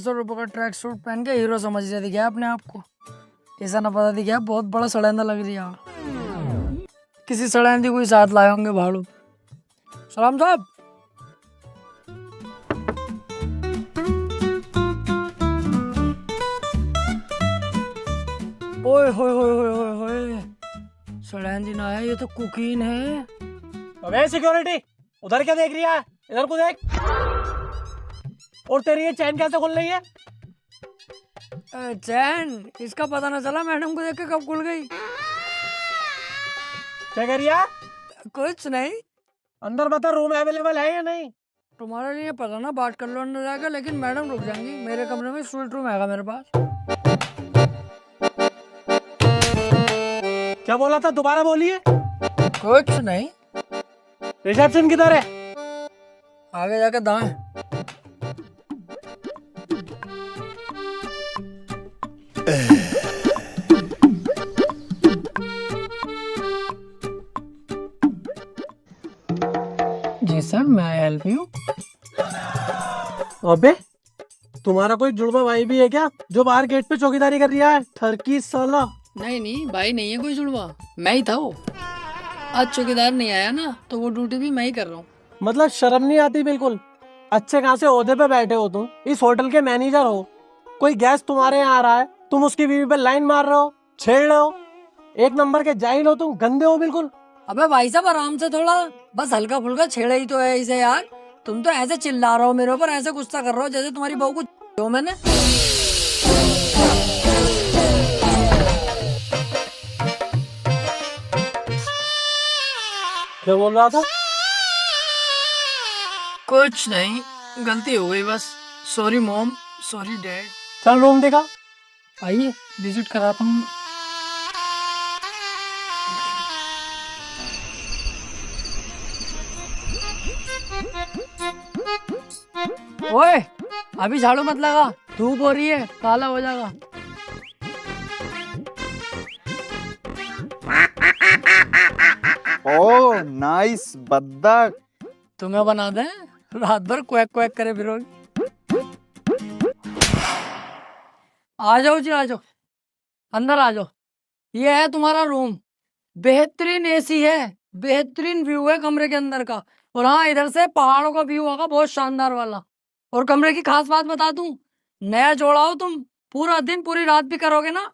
₹1500 का track suit पहन के हीरो समझ रहे थे क्या अपने आप को? ऐसा ना पता थी क्या बहुत बड़ा सड़ेंदा लग रही है। किसी सड़ेंदी को ही साथ लाए होंगे भाड़ू। सलाम साहब। ओए होए होए होए होए होए, सड़ेंदी ना है, ये तो कुकीन है। अबे सिक्योरिटी, उधर क्या देख रही है? इधर को देख। और तेरी ये चैन कैसे खुल रही है? चैन इसका पता ना चला, मैडम को देख के कब खुल गई। क्या कह रही है? कुछ नहीं। अंदर बता, रूम अवेलेबल है या नहीं? तुम्हारे लिए पता ना, बात कर लो अंदर जाकर, लेकिन मैडम रुक जाएंगी। मेरे कमरे में स्वीट रूम है मेरे पास। क्या बोला था, दोबारा बोलिए। कुछ नहीं। रिसेप्शन किधर है? आगे जाके दाएं। जी सर, मैं हेल्प यू। अबे तुम्हारा कोई जुड़वा भाई भी है क्या, जो बाहर गेट पे चौकीदारी कर रहा है? ठरकी साला। नहीं भाई नहीं है कोई जुड़वा, मैं ही था वो। आज चौकीदार नहीं आया ना, तो वो ड्यूटी भी मैं ही कर रहा हूँ। मतलब शर्म नहीं आती बिल्कुल? अच्छे खासे ओहदे पे बैठे हो तुम, इस होटल के मैनेजर हो। कोई गेस्ट तुम्हारे यहाँ आ रहा है, तुम उसकी बीवी पे लाइन मार रहे हो, छेड़ रहे हो। एक नंबर के जाहिल हो तुम, गंदे हो बिल्कुल। अबे भाई साहब आराम से थोड़ा, बस हल्का फुल्का छेड़ा ही तो है इसे यार। तुम तो ऐसे चिल्ला रहे हो मेरे ऊपर, ऐसे गुस्सा कर रहे हो जैसे तुम्हारी बहू को जो मैंने। क्या बोल रहा था? कुछ नहीं, गलती हो गई बस। Sorry mom, sorry dad. चल रूम दिखा। आइए विजिट कराता हूँ। ओए अभी झाड़ू मत लगा, धूप हो रही है, काला हो जाएगा। ओह नाइस बद्दक। तुम्हें बना दे, रात भर क्वैक क्वैक करे फिरोगे। आ जाओ जी, आ जाओ, अंदर आ जाओ। ये है तुम्हारा रूम। बेहतरीन एसी है, बेहतरीन व्यू है कमरे के अंदर का। और हाँ, इधर से पहाड़ों का व्यू होगा बहुत शानदार वाला। और कमरे की खास बात बता दूं, नया जोड़ा हो तुम, पूरा दिन पूरी रात भी करोगे ना,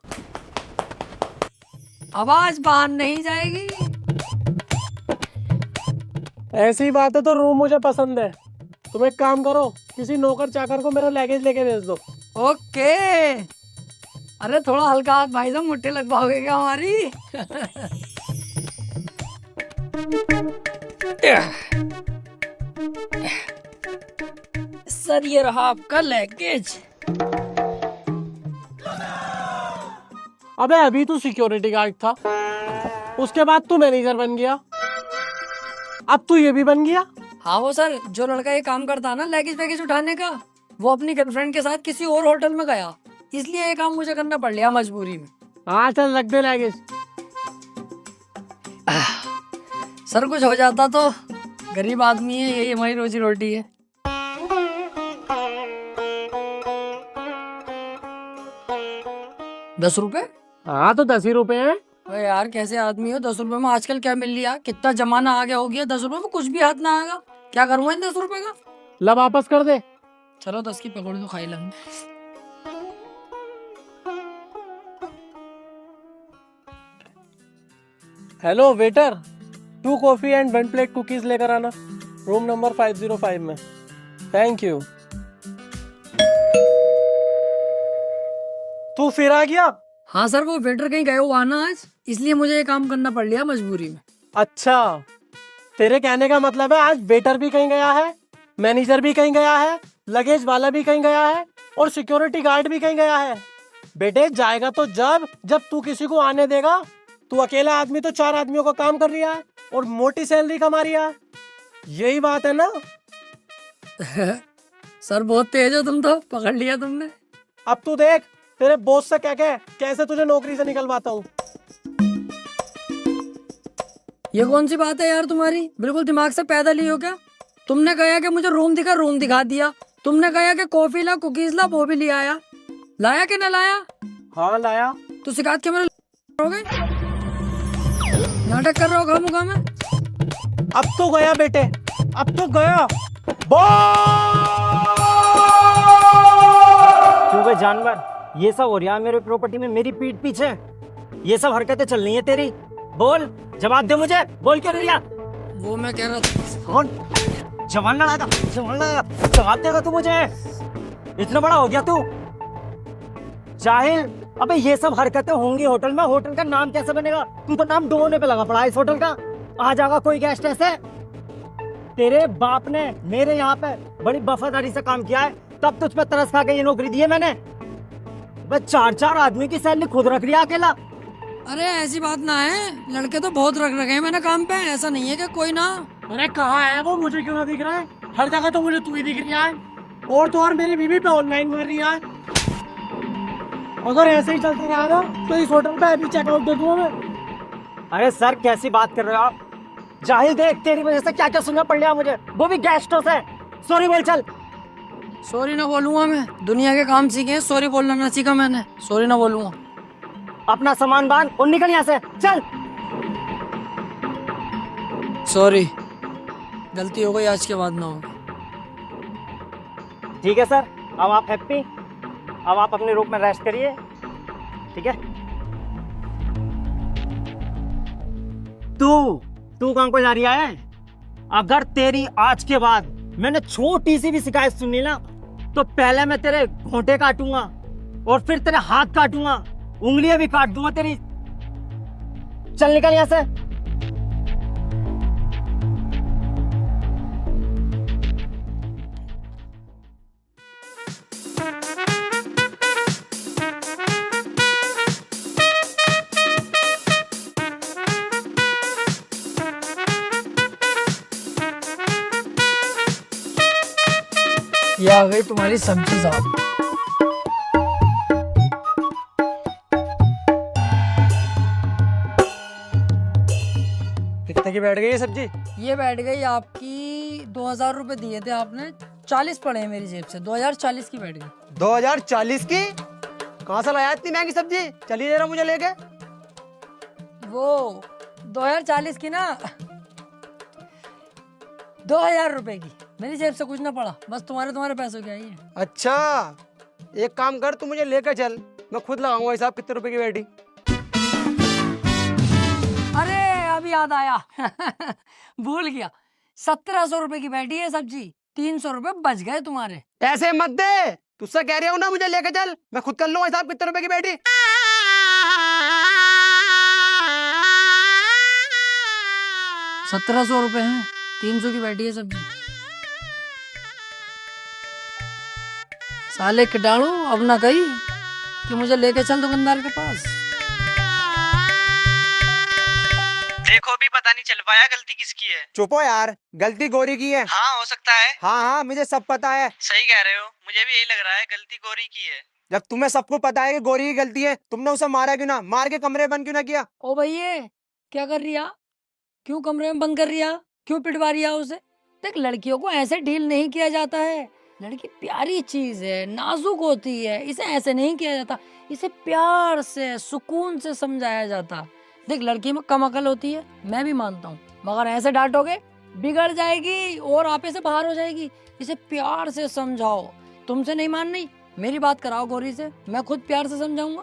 आवाज बाहर नहीं जाएगी। ऐसी बात है तो रूम मुझे पसंद है। तुम एक काम करो, किसी नौकर चाकर को मेरा लगेज लेके भेज दो। ओके। अरे थोड़ा हल्का हाथ भाई साहब, मुट्ठी लगवाओगे क्या हमारी? सर ये रहा आपका लगेज। अबे अभी तू सिक्योरिटी गार्ड था, उसके बाद तू मैनेजर बन गया, अब तू ये भी बन गया। हाँ वो सर, जो लड़का ये काम करता है ना लगेज वैगेज उठाने का, वो अपनी गर्लफ्रेंड के साथ किसी और होटल में गया, इसलिए ये काम मुझे करना पड़ लिया मजबूरी में। हाँ चल रख दे लगेज। सर कुछ हो जाता तो, गरीब आदमी है, यही हमारी रोजी रोटी है। ₹10? हाँ तो 10 ही रुपए हैं। अरे यार कैसे आदमी हो, ₹10 में आजकल क्या मिल लिया? कितना जमाना आ गया हो गया, ₹10 में कुछ भी हाथ ना आएगा। क्या करूँगा इन ₹10 का? ला वापस कर दे। चलो 10 की पकौड़ी तो खाई लेंगे। Hello waiter, 2 coffee and 1 plate cookies लेकर आना, रूम नंबर 505 में। Thank you. तू फिर आ गया? हाँ सर, वो वेटर कहीं गए हो आना आज, इसलिए मुझे ये काम करना पड़ लिया मजबूरी में। अच्छा, तेरे कहने का मतलब है आज वेटर भी कहीं गया है, मैनेजर भी कहीं गया है, लगेज वाला भी कहीं गया है, और सिक्योरिटी गार्ड भी कहीं गया है। बेटे जाएगा तो जब तू किसी को आने देगा। तू अकेला आदमी तो 4 आदमियों का काम कर रहा है और मोटी सैलरी कमा रहा है। यही बात है ना? सर बहुत तेज हो तुम तो, पकड़ लिया तुमने। अब तू देख, तेरे बॉस से कह कैसे तुझे नौकरी से निकलवाता हूँ। ये कौन सी बात है यार तुम्हारी, बिल्कुल दिमाग से पैदल ही हो क्या? तुमने कहा कि मुझे रूम दिखा दिया, तुमने कहा कि कॉफी ला, कुकीज ला, वो भी ले आया। लाया कि ना लाया? हाँ लाया। तो शिकायत के मेरे हो गए, नाटक कर रहे हो खामोखा में। अब तो गया बेटे, अब तो गया। क्यों बे जानवर, ये सब हो रहा है मेरे प्रॉपर्टी में मेरी पीठ पीछे? ये सब हरकतें चल रही है तेरी? बोल, जवाब दे मुझे, बोल क्यों नहीं रहा? वो मैं कह रहा था। कौन जवान लड़ाएगा? जवान लड़ाएगा, जवाब देगा तू मुझे? इतना बड़ा हो गया तू जाहिल। अबे ये सब हरकतें होंगी होटल में, होटल का नाम कैसे बनेगा? तू तो नाम ढूंढने पे लगा पड़ा है इस होटल का। आ जाएगा कोई गेस्ट ऐसे? तेरे बाप ने मेरे यहाँ पे बड़ी वफादारी से काम किया है, तब तुझ पे तरस खा के ये नौकरी दी है मैंने। बस 4-4 आदमी की सैलरी खुद रख लिया अकेला। अरे ऐसी बात ना है, लड़के तो बहुत रख रखे हैं मैंने काम पे, ऐसा नहीं है कि कोई ना। अरे कहाँ है वो, मुझे क्यों ना दिख रहा है? हर जगह तो मुझे तू ही दिख रहा है, और तो और मेरी बीवी पे ऑनलाइन मार रही है। अगर ऐसे ही चलते रहा ना तो इस होटल पे अभी चेकआउट दे दूंगा मैं। अरे सर कैसी बात कर रहे हो आप? जाहिल देख, तेरी वजह से क्या क्या सुनना पड़ रहा मुझे, वो भी गेस्टों से। सॉरी बोल चल। सॉरी ना बोलूंगा मैं, दुनिया के काम सीखे हैं, सॉरी बोलना ना सीखा मैंने, सॉरी ना बोलूंगा। अपना सामान बांध और निकल यहाँ से, चल। सॉरी, गलती हो गई, आज के बाद ना हो। ठीक है सर, अब आप हैप्पी, अब आप अपने रूम में रेस्ट करिए, ठीक है? तू कहाँ को जा रही है? अगर तेरी आज के बाद मैंने छोटी सी भी शिकायत सुनी ना, तो पहले मैं तेरे घोंटे काटूंगा और फिर तेरे हाथ काटूंगा, उंगलियां भी काट दूंगा तेरी। चल निकल यहाँ से। ये आ गई तुम्हारी सब्जी साहब। कितने की बैठ गई ये सब्जी? ये बैठ गई आपकी 2000 रुपए दिए थे आपने, 40 पड़े हैं मेरी जेब से, 2040 की बैठ गई। 2040 की? कहाँ से लाया इतनी महंगी सब्जी? चलिए जरा मुझे लेके। वो 2040 की ना, 2000 रुपए की, मेरी जेब से कुछ ना पड़ा, बस तुम्हारे पैसों की आई है। अच्छा, एक काम कर, तू मुझे लेकर चल, मैं खुद लगाऊंगा हिसाब कितने रुपए की बैठी। अरे अभी याद आया भूल गया, 1700 रुपए की बैठी है सब्जी, 300 रुपए बच गए तुम्हारे। ऐसे मत दे, तुझसे कह रहा हूँ ना मुझे लेकर चल, मैं खुद कर लूंगा हिसाब कितने रुपए की बैठी। 1700 रुपए हैं, 300 की बैठी है सब्जी। साले कीटाणु, अब ना कही कि मुझे लेके चल दुकानदार के पास। देखो भी पता नहीं चल पाया गलती किसकी है। चुप हो यार, गलती गोरी की है। हाँ हो सकता है। हाँ मुझे सब पता है। सही कह रहे हो, मुझे भी यही लग रहा है, गलती गोरी की है। जब तुम्हें सबको पता है कि गोरी की गलती है, तुमने उसे मारा क्यों ना? मार के कमरे बंद क्यों ना किया? ओ भैया, क्या कर रिया? क्यों कमरे में बंद कर रिया? क्यों पिटवा रिया उसे? देख, लड़कियों को ऐसे डील नहीं किया जाता है। लड़की प्यारी चीज है, नाजुक होती है, इसे ऐसे नहीं किया जाता, इसे प्यार से, सुकून से समझाया जाता। देख, लड़की में कम अकल होती है, मैं भी मानता हूँ, मगर ऐसे डांटोगे बिगड़ जाएगी और आपे से बाहर हो जाएगी। इसे प्यार से समझाओ, तुमसे नहीं मान रही, मेरी बात कराओ गौरी से, मैं खुद प्यार से समझाऊंगा।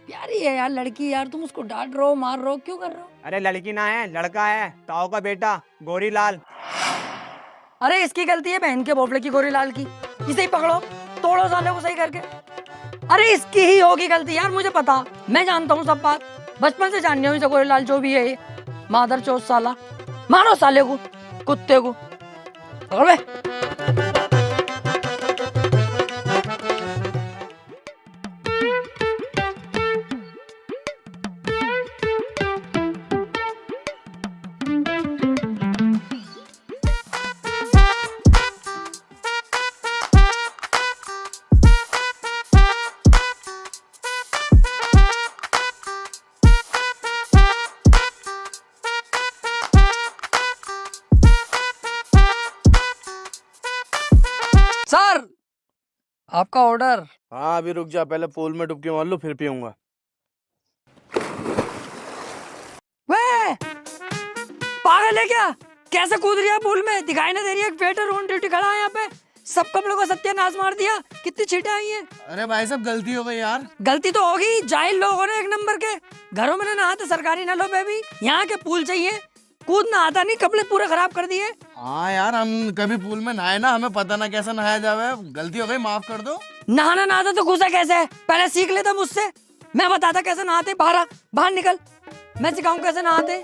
प्यारी है यार लड़की, यार तुम उसको डांट रहे हो, मार रहे हो, क्यों कर रहे हो? अरे लड़की ना है, लड़का है, ताऊ का बेटा गोरी लाल। अरे इसकी गलती है बहन के भोपड़े की, गोरी लाल की। इसे ही पकड़ो, तोड़ो साले को सही करके। अरे इसकी ही होगी गलती यार, मुझे पता, मैं जानता हूँ सब बात, बचपन से जान रही हूँ इसे, गोरी लाल जो भी है ये मादर चोद साला। मारो साले को, कुत्ते को, पकड़ बे। सर आपका ऑर्डर। हाँ अभी रुक जा, पहले पूल में डुबकी मार लो फिर पीऊंगा। वे पागल है क्या? कैसे कूद रही है पूल में? दिखाई ना दे रही है? वेटर ऑन ड्यूटी खड़ा है यहाँ पे, सब कपड़ों का सत्यानाश मार दिया। कितनी छींटे आई हैं। अरे भाई साहब गलती हो गई यार। गलती तो होगी, जाहिल लोग हो रहे एक नंबर के। घरों में नहाते सरकारी नलों पे भी, यहाँ के पूल चाहिए। कूदना आता नहीं, कपड़े पूरे खराब कर दिए। हाँ यार हम कभी पूल में नहाए ना, हमें पता ना कैसे नहाया जावे। गलती हो गई, माफ कर दो। नहाना ना आता तो घुसा कैसे? पहले सीख लेता मुझसे, मैं बताता कैसे नहाते। बाहर निकल, मैं सिखाऊं कैसे नहाते।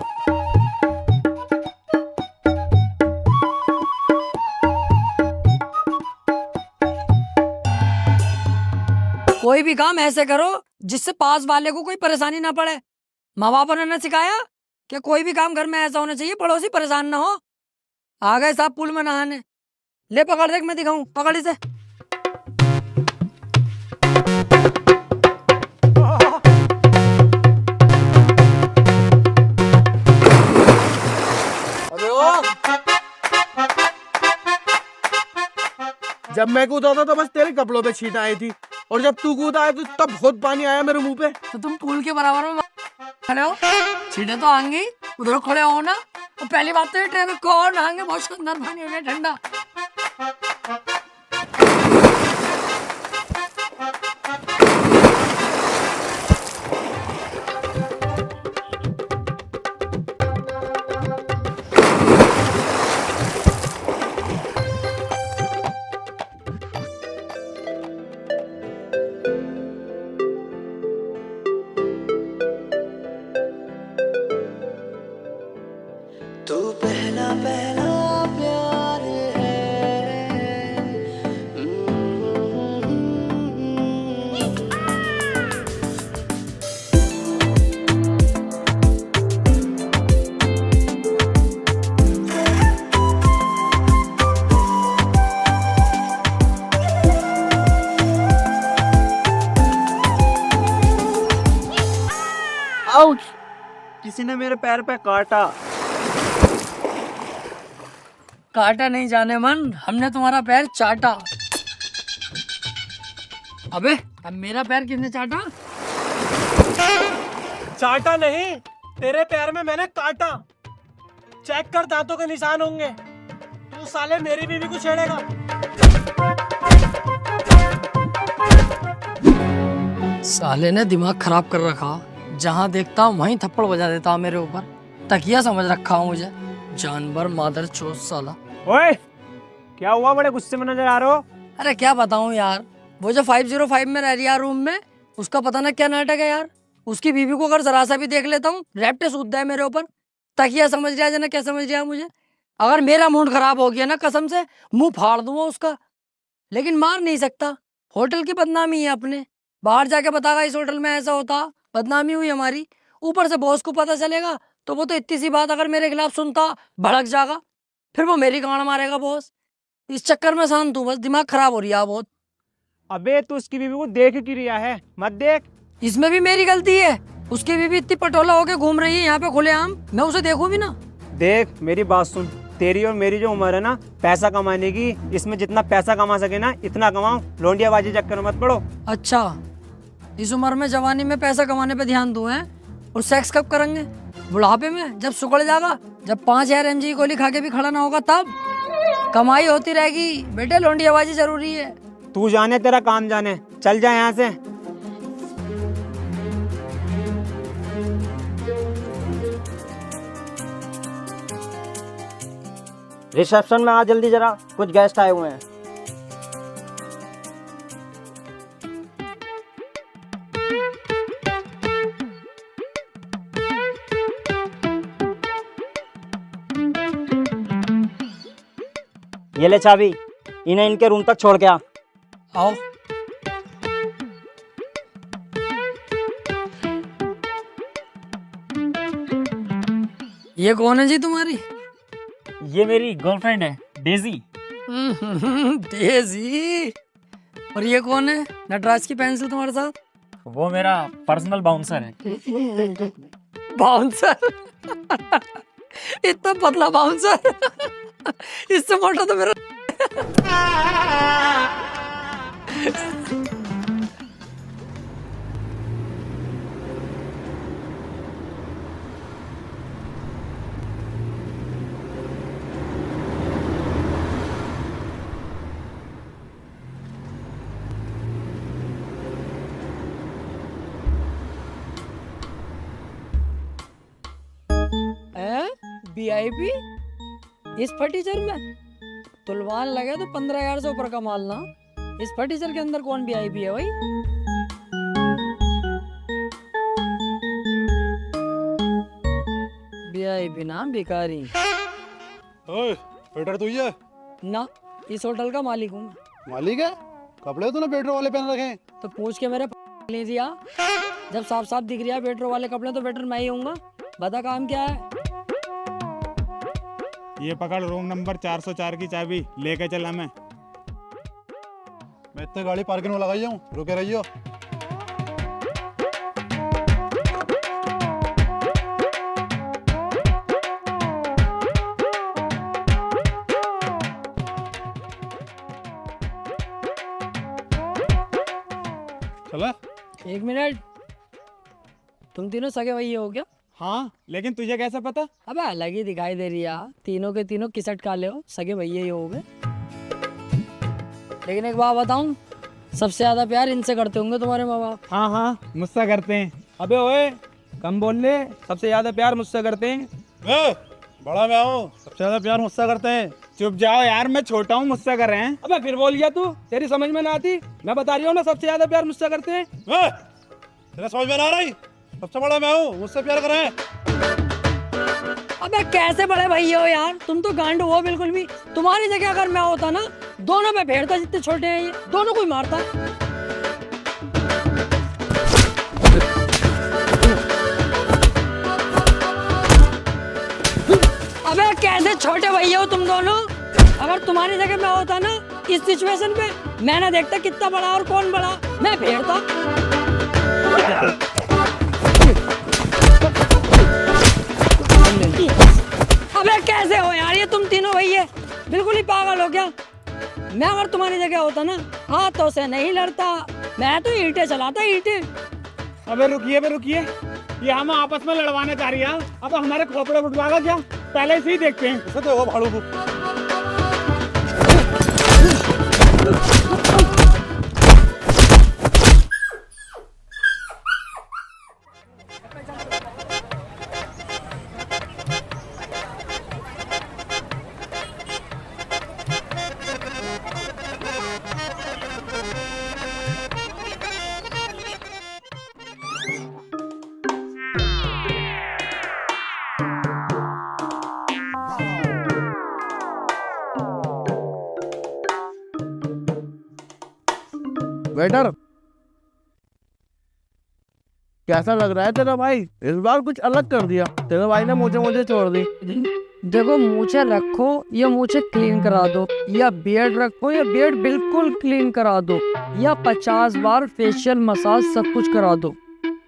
कोई भी काम ऐसे करो जिससे पास वाले को कोई परेशानी ना पड़े। माँ बाप ने सिखाया कि कोई भी काम घर में ऐसा होना चाहिए पड़ोसी परेशान ना हो। आ गए साहब पूल में नहाने। ले पकड़, देख मैं दिखाऊं, पकड़ इसे। अबे ओ, जब मैं कूदा था तो बस तेरे कपड़ों पे छींट आई थी, और जब तू कूदा है तो तब बहुत पानी आया मेरे मुंह पे। तो तुम पूल के बराबर में खड़े हो, छींटे तो आएंगी। उधर खड़े हो ना। और पहली बात तो ये ट्रेन में कौन नहाएंगे, बहुत शानदार पानी हो गया ठंडा। तू पहला पहला प्यार है। आउच! किसी ने मेरे पैर पे काटा। काटा नहीं जाने मन, हमने तुम्हारा पैर चाटा। अबे अब मेरा पैर किसने चाटा? चाटा नहीं, तेरे पैर में मैंने काटा। चेक कर, दांतों के निशान होंगे। तू साले मेरी बीवी को छेड़ेगा। साले ने दिमाग खराब कर रखा, जहाँ देखता हूँ वहीं थप्पड़ बजा देता हूँ मेरे ऊपर। तकिया समझ रखा हूँ मुझे, जानवर मादर चोद साला। ओए, क्या हुआ? बड़े गुस्से में नजर आ रहे हो। अरे क्या बताऊँ यार, वो जो 505 में रह रही है रूम में, उसका पता ना क्या नाटक है यार। उसकी बीवी को अगर जरा सा भी देख लेता हूँ, रैप्टे सूद है मेरे ऊपर। तकिया समझ लिया जना, क्या समझ लिया मुझे। अगर मेरा मूड खराब हो गया ना, कसम से मुंह फाड़ दूंगा उसका। लेकिन मार नहीं सकता, होटल की बदनामी है अपने। बाहर जाके बतागा इस होटल में ऐसा होता, बदनामी हुई हमारी। ऊपर से बॉस को पता चलेगा तो वो तो इतनी सी बात अगर मेरे खिलाफ सुनता, भड़क जाएगा, फिर वो मेरी गांड मारेगा बॉस। इस चक्कर में शांत हूँ, बस दिमाग खराब हो रही है बहुत। अबे तू उसकी बीवी को देख क्यों रिया है? मत देख। इसमें भी मेरी गलती है। उसकी बीवी इतनी पटोला होके घूम रही है यहाँ पे खुलेआम, मैं उसे देखूं भी ना। देख मेरी बात सुन, तेरी और मेरी जो उम्र है ना पैसा कमाने की, इसमें जितना पैसा कमा सके ना इतना कमाओ। लौंडियाबाजी चक्कर में मत पड़ो। अच्छा, इस उम्र में जवानी में पैसा कमाने पे ध्यान दूं हैं? और सेक्स कब करेंगे? बुढ़ापे में, जब सुकड़ जाएगा, जब 5000 mg गोली खा के भी खड़ा ना होगा तब। कमाई होती रहेगी बेटे, लौंडियाबाजी जरूरी है। तू जाने तेरा काम जाने, चल जा यहाँ से। रिसेप्शन में आ जल्दी जरा, कुछ गेस्ट आए हुए हैं। ये ले चाबी, इन्हें इनके रूम तक छोड़ के आ। आओ। ये कौन है जी तुम्हारी? ये मेरी गर्लफ्रेंड है डेजी। डेजी। और ये कौन है नटराज की पेंसिल तुम्हारे साथ? वो मेरा पर्सनल बाउंसर है। बाउंसर? इतना पतला बाउंसर? इससे मोटा तो मेरा। VIP इस फर्नीचर में तुलवान लगे तो 15,000 से ऊपर का माल ना। इस फर्नीचर के अंदर कौन VIP है भाई? VIP ना भिखारी ओए, वेटर तू ही है? ना, इस होटल का मालिक हूँ मैं। मालिक है? कपड़े तूने पेट्रोल वाले पहन रखे हैं। तो पूछ के मेरे ले दिया। जब साफ साफ दिख रहा है वेटर वाले कपड़े तो वेटर मैं ही हूँगा। बता काम क्या है? ये पकड़ रूम नंबर 404 की चाबी लेके चल हमें। मैं इतने गाड़ी पार्किंग में लगाई हूँ, रुके रहियो। चला? एक मिनट, तुम तीनों सगे भैया हो क्या? हाँ, लेकिन तुझे कैसे पता? अबे अलग ही दिखाई दे रही है। तीनों के तीनों किसट काले हो, सगे भैया ही हो गए। लेकिन एक बात बताऊं, सबसे ज्यादा प्यार इनसे करते होंगे तुम्हारे माँ बाप। हाँ हाँ, मुझसे करते हैं। अबे ओए, कम बोल ले, सबसे ज्यादा प्यार मुझसे करते हैं। बड़ा मैं हूँ, सबसे ज्यादा प्यार मुझसे करते हैं। चुप जाओ यार, मैं छोटा हूँ, मुझसे कर रहे हैं। अबे फिर बोल गया तू, तेरी समझ में ना आती। मैं बता रही हूँ ना, सबसे ज्यादा प्यार मुझसे करते हैं। तेरा समझ में ना आ रही? सबसे बड़ा मैं हूँ, मुझसे प्यार करें। अबे कैसे बड़े भैया हो यार, तुम तो गांड हो बिल्कुल भी। तुम्हारी जगह अगर मैं होता ना, दोनों पे फेरता। जितने छोटे हैं ये दोनों को ही मारता। अबे कैसे छोटे भैया हो तुम दोनों। अगर तुम्हारी जगह मैं होता ना, इस सिचुएशन पे मैं ना देखता कितना बड़ा और कौन बड़ा, मैं फेरता। अबे कैसे हो यार ये तुम तीनों भैया, बिल्कुल ही पागल हो क्या? मैं अगर तुम्हारी जगह होता ना, हाथों से नहीं लड़ता, मैं तो ईंटें चलाता, ईंटें। अबे रुकिए, ये हम आपस में लड़वाने चाह रही है। अब हमारे खोपड़े उठवाएगा क्या? पहले से ही देखते हैं। इसे देखो भाड़ू को। वेटर, कैसा लग रहा है तेरा भाई? इस बार कुछ अलग कर दिया। तेरे भाई ने मुझे छोड़ दी। देखो, मूछे रखो या मूछे क्लीन करा दो, या बियर्ड रखो या बियर्ड बिल्कुल क्लीन करा दो, या 50 बार फेशियल मसाज सब कुछ करा दो,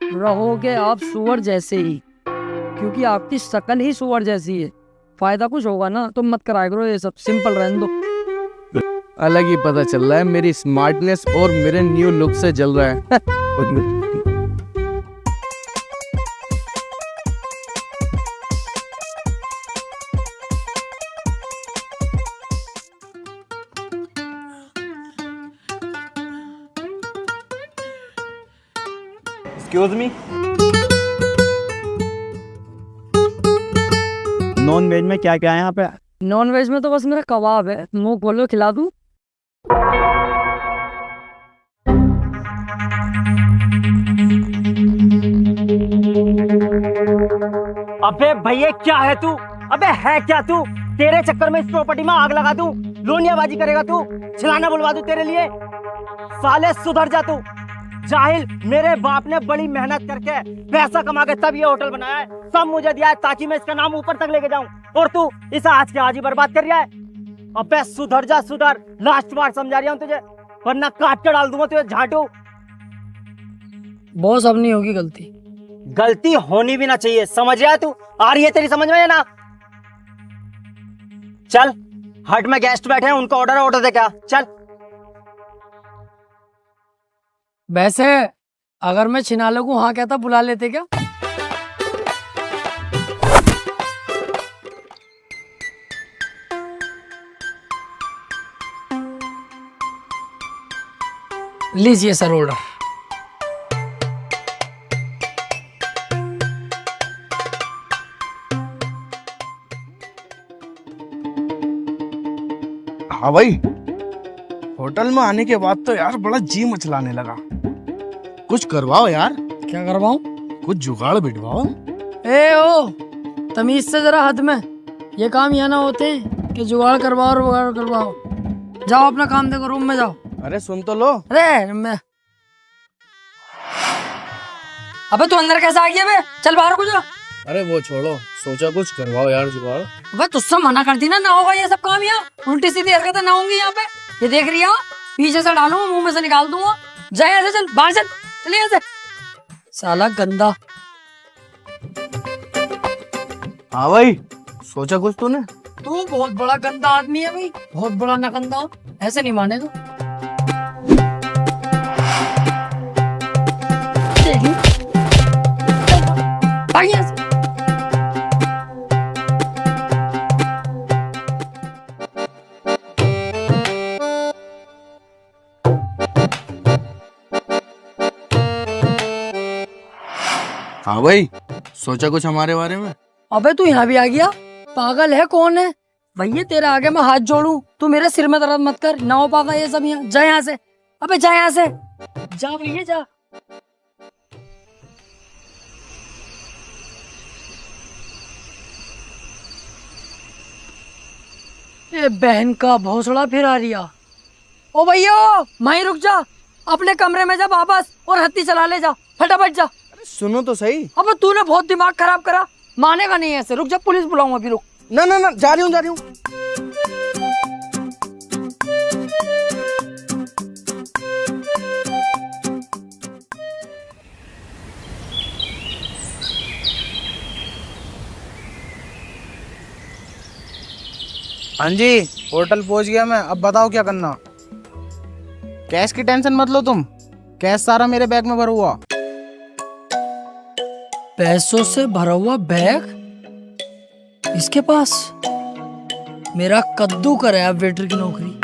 रहोगे आप सुअर जैसे ही। क्योंकि आपकी शक्ल ही सुअर जैसी है। फायदा कुछ होगा ना तो मत कराया करो ये सब, सिंपल रहने दो। अलग ही पता चल रहा है, मेरी स्मार्टनेस और मेरे न्यू लुक से जल रहा है। एक्सक्यूज मी, नॉन वेज में क्या क्या है यहाँ पे? नॉन वेज में तो बस मेरा कबाब है, मुंह खोलो खिला दूं। अबे भैया क्या है तू? अबे है क्या तू? तेरे चक्कर में इस प्रॉपर्टी में आग लगा दूं, लोनियाबाजी करेगा तू, छिलाना बुलवा दूं तेरे लिए। साले सुधर जा तू जाहिल। मेरे बाप ने बड़ी मेहनत करके पैसा कमा के तब ये होटल बनाया है, सब मुझे दिया है ताकि मैं इसका नाम ऊपर तक लेके जाऊं, और तू इसे आज के आज ही बर्बाद कर रहा है। अबे सुधर जा सुधर, लास्ट बार समझा रहा हूं तुझे, वरना काट के डाल दूंगा तुझे झाटू। बॉस, अब नहीं होगी गलती। गलती होनी भी ना चाहिए, समझ रहा है तू? आ रही है तेरी समझ में ना? चल हट में गेस्ट बैठे हैं, उनको ऑर्डर दे क्या? चल। वैसे अगर मैं छिना लगूं, हाँ कहता बुला लेते क्या? लीजिए सर ऑर्डर। हाँ भाई, होटल में आने के बाद तो यार बड़ा जी मचलाने लगा। कुछ करवाओ यार। क्या करवाऊं? कुछ जुगाड़ बिठवाओ। ए ओ, तमीज से जरा हद में। ये काम यहाँ ना होते हैं कि जुगाड़ करवाओ और वगाड़ करवाओ। जाओ अपना काम देखो, रूम में जाओ। अरे सुन तो लो। अरे मैं, अबे तू अंदर कैसे आ गया बे? चल बाहर को जा। अरे वो छोड़ो, सोचा कुछ करवाओ यार जुगाड़। अबे तुझसे मना कर दी ना होगा ये सब काम यहाँ। उल्टी सीधी हरकतें ना होंगी यहाँ पे। ये देख रही हो, पीछे से डालूंगा, मुंह में से निकाल दूंगा। जा यहाँ से, चल बाहर चल, चल यहाँ से साला गंदा। हाँ भाई, सोचा कुछ तूने? तू बहुत बड़ा गंदा आदमी है भाई, बहुत बड़ा नगंदा। ऐसे नहीं मानेगा। भाग यहाँ से। हाँ भाई, सोचा कुछ हमारे बारे में? अबे तू यहाँ भी आ गया? पागल है कौन है भैया? तेरे आगे मैं हाथ जोड़ूं, तू मेरे सिर में दर्द मत कर। ना हो पागा ये सब यहाँ। जा यहाँ से, अबे जा यहाँ से, जा भैया जा। ये बहन का भोसड़ा फिर आ रिया। ओ भैया माही रुक जा, अपने कमरे में जा वापस और हत्ती चला ले जा, फटाफट जा। सुनो तो सही। अब तूने बहुत दिमाग खराब करा, मानेगा नहीं ऐसे। रुक जा, पुलिस बुलाऊंगा अभी, रुक। ना ना ना, जा रही हूँ जा रही हूँ। हाँ जी, होटल पहुंच गया मैं। अब बताओ क्या करना। कैश की टेंशन मत लो तुम, कैश सारा मेरे बैग में भरा हुआ। पैसों से भरा हुआ बैग इसके पास? मेरा कद्दू करे अब वेटर की नौकरी।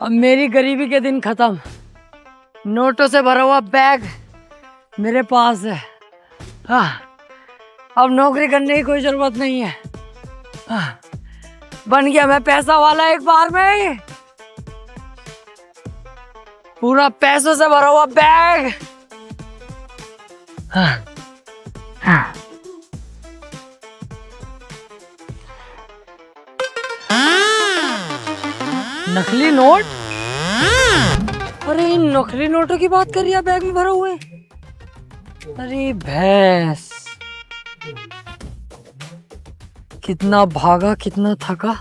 अब मेरी गरीबी के दिन खत्म। नोटों से भरा हुआ बैग मेरे पास है। अब नौकरी करने की कोई जरूरत नहीं है। बन गया मैं पैसा वाला एक बार में। पूरा पैसों से भरा हुआ बैग। नकली नोट? अरे इन नकली नोटों की बात कर रही है बैग में भरा हुए। अरे भैंस, कितना भागा कितना थका।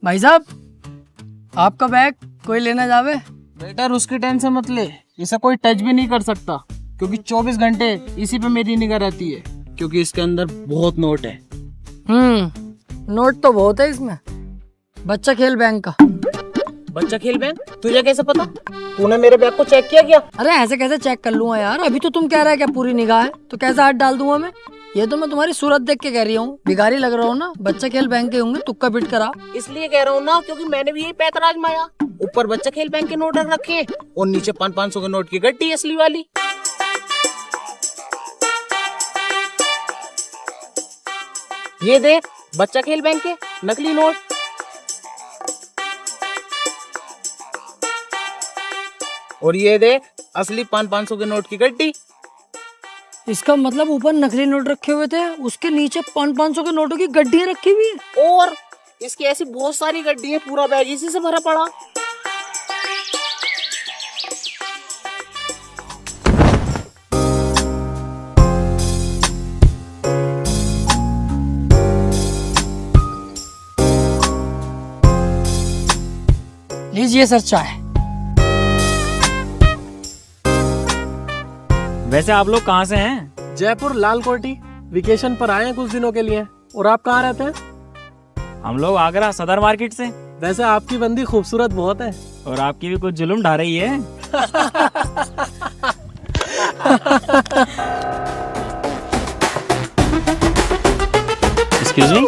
भाई साहब, आपका बैग कोई लेना जावे? बेटर उसकी टेंशन मत ले, इसे कोई टच भी नहीं कर सकता, क्योंकि 24 घंटे इसी पे मेरी निगाह रहती है, क्योंकि इसके अंदर बहुत नोट है। नोट तो बहुत है इसमें। बच्चा खेल बैंक का। बच्चा खेल बैंक? तुझे कैसे पता? तूने मेरे बैग को चेक किया क्या? अरे ऐसे कैसे चेक कर लूंगा यार, अभी तो तुम कह रहे हैं क्या पूरी निगाह है, तो कैसे हाथ डाल दूंगा मैं? ये तो मैं तुम्हारी सूरत देख के कह रही हूँ, भिखारी लग रहा हूँ ना। बच्चा खेल बैंक के होंगे, तुक्का बिट करा। इसलिए कह रहा हूँ ना, क्योंकि मैंने भी यही पैतरा आजमाया। ऊपर बच्चा खेल बैंक के नोट रखे हैं और नीचे 500 के नोट की गड्डी असली वाली। ये देख, बच्चा खेल बैंक के नकली नोट। और ये देख, असली 500 के नोट की गड्डी। इसका मतलब ऊपर नकली नोट रखे हुए थे, उसके नीचे 500 के नोटों की गड्डियां रखी हुई है। और इसकी ऐसी बहुत सारी गड्डी है, पूरा बैग इसी से भरा पड़ा। लीजिए सर चाय। वैसे आप लोग कहाँ से हैं? जयपुर लाल कोठी वेकेशन पर आए हैं कुछ दिनों के लिए। और आप कहाँ रहते हैं? हम लोग आगरा सदर मार्केट से। वैसे आपकी बंदी खूबसूरत बहुत है। और आपकी भी कुछ जुल्म ढा रही है। Excuse me.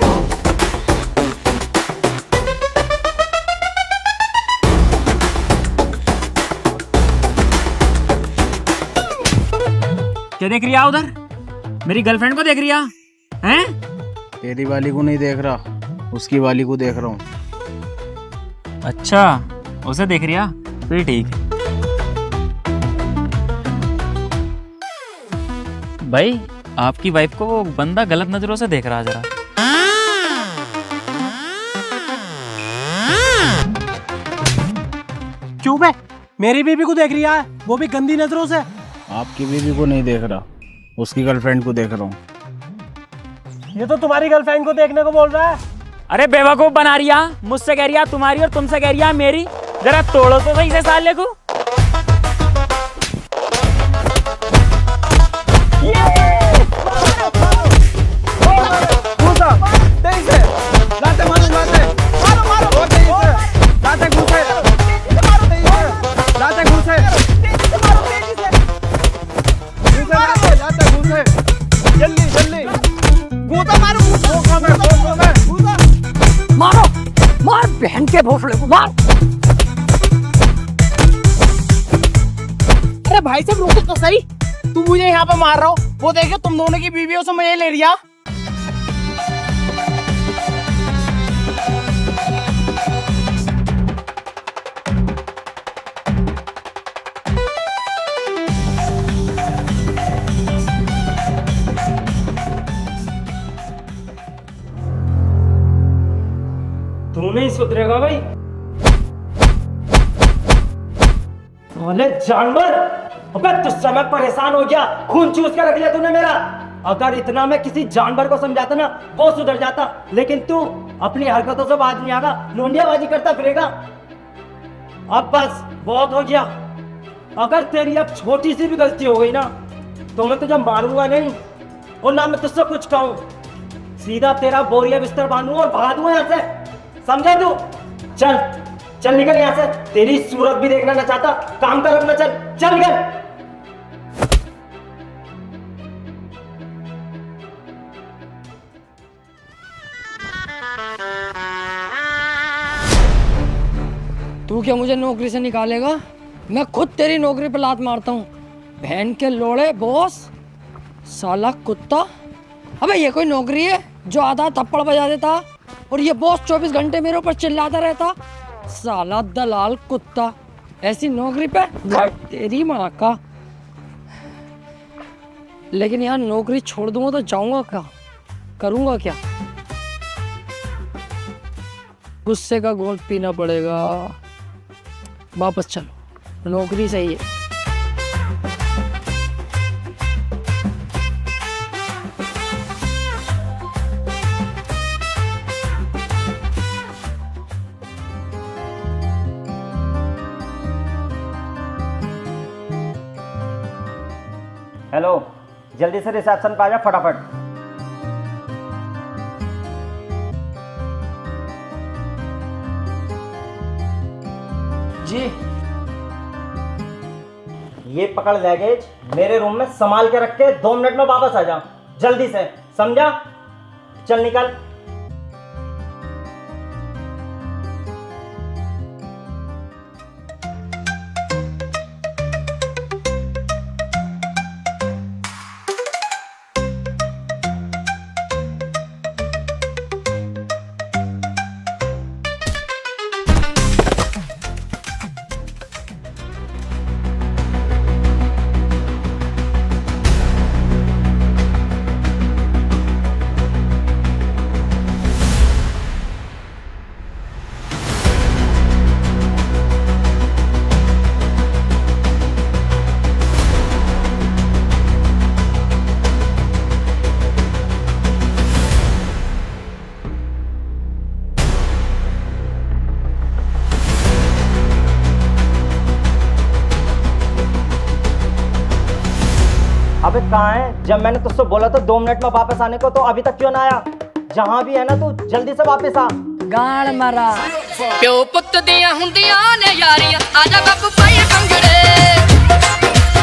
क्या देख रही है उधर? मेरी गर्लफ्रेंड को देख रही है? तेरी वाली को नहीं देख रहा, उसकी वाली को देख रहा हूँ। अच्छा, उसे देख रही है, फिर ठीक है। भाई, आपकी वाइफ को वो बंदा गलत नजरों से देख रहा है जरा। क्यों बे? मेरी बीबी को देख रही है, वो भी गंदी नजरों से। आपकी बीवी को नहीं देख रहा, उसकी गर्लफ्रेंड को देख रहा हूँ। ये तो तुम्हारी गर्लफ्रेंड को देखने को बोल रहा है। अरे बेवकूफ बना रही है, मुझसे कह रही है तुम्हारी और तुमसे कह रही है मेरी। जरा तोड़ो तो सही से साले को। मारो, मार बहन के भोसले को मार। अरे भाई साहब रुको तो सही, तुम मुझे यहाँ पे मार रहा हो, वो देखो तुम दोनों की बीवियों से मजे ले लिया। तू नहीं सुधरेगा भाई। बोले जानवर, अबे तुझसे मैं परेशान हो गया, खून चूस कर रख लिया तूने मेरा। अगर इतना मैं किसी जानवर को समझाता ना, वो सुधर जाता, लेकिन तू अपनी हरकतों से बाज नहीं आगा, लोंडियाबाजी करता फिरेगा। अब बस बहुत हो गया। अगर तेरी अब छोटी सी भी गलती हो गई ना, तो मैं तुझे मारूंगा नहीं और ना मैं तुझसे कुछ कहूँ। सीधा तेरा बोरिया बिस्तर बांधूंगा और भगा दूंगा यहाँ से, समझा तू? चल चल निकल यहाँ से, तेरी सूरत भी देखना ना चाहता, काम कर अपना, चल चल निकल। तू क्या मुझे नौकरी से निकालेगा? मैं खुद तेरी नौकरी पे लात मारता हूँ। बहन के लोड़े बॉस, साला कुत्ता। अबे ये कोई नौकरी है जो आधा थप्पड़ बजा देता और ये बॉस 24 घंटे मेरे ऊपर चिल्लाता रहता? साला दलाल कुत्ता, ऐसी नौकरी पे तेरी माँ का। लेकिन यार नौकरी छोड़ दूंगा तो जाऊंगा क्या, करूंगा क्या? गुस्से का घोल पीना पड़ेगा। वापस चलो, नौकरी सही है। हेलो, जल्दी से रिसेप्शन पे आ जा फटाफट। ये पकड़ लगेज, मेरे रूम में संभाल के रख के 2 मिनट में वापस आ जा, जल्दी से, समझा? चल निकल। अबे कहाँ है? जब मैंने तुझसे बोला था 2 मिनट में वापस आने को, तो अभी तक क्यों ना आया? जहाँ भी है ना तू, जल्दी से वापस आ। गाड़ मारा प्यो पुत दिया हुंदियां ने यारियां, आजा बापू पाई कंगड़े,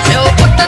प्यो पुत